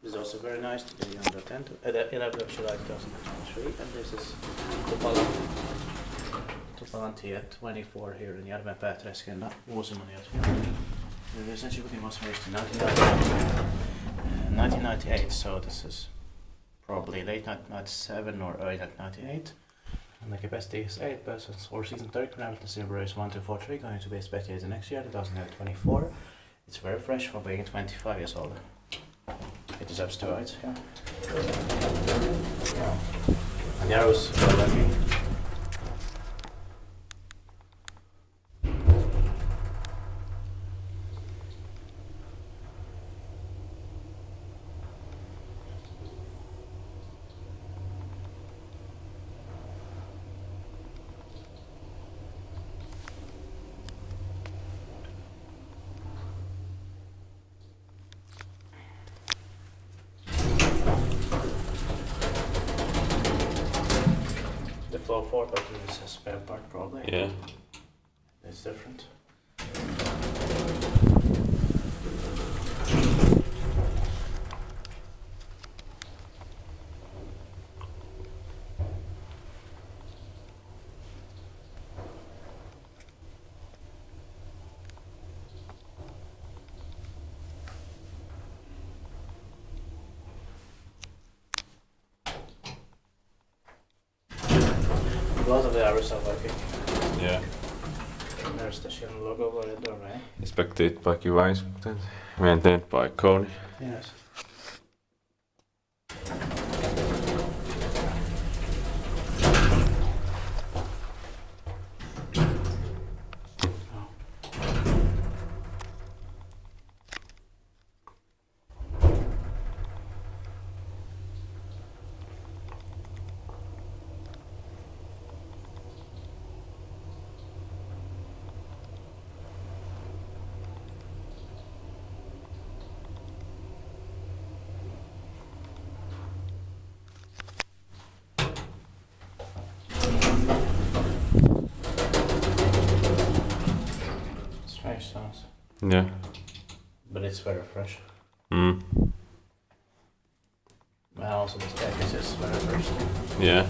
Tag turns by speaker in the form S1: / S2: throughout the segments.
S1: This is also very nice to be under 10 to 11 of July 2023, and this is Tupalantie at 24 here in Järvenpää träsken vuosimman jälkeen. Essentially was finished in 1998, so this is probably late 1997 or early 1998. And the capacity is 8 persons. Or season 3 parameter silver is 1243, going to be spectated next year, 2024. It's very fresh for being 25 years old. It deserves 2 rides, yeah. And the arrows are lucky. The flow 4 button is a spare part probably.
S2: Yeah.
S1: It's different. A lot of the arrows are working.
S2: Yeah.
S1: And there's the Schindler logo over the door, right?
S2: Inspected by Device, maintained by Kony.
S1: Yes. Strange sounds.
S2: Yeah.
S1: But it's very fresh.
S2: Mm.
S1: And also the staircase is very fresh.
S2: Yeah.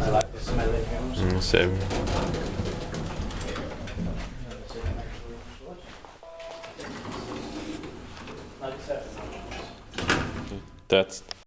S1: I like the smell in here also.
S2: Same. That's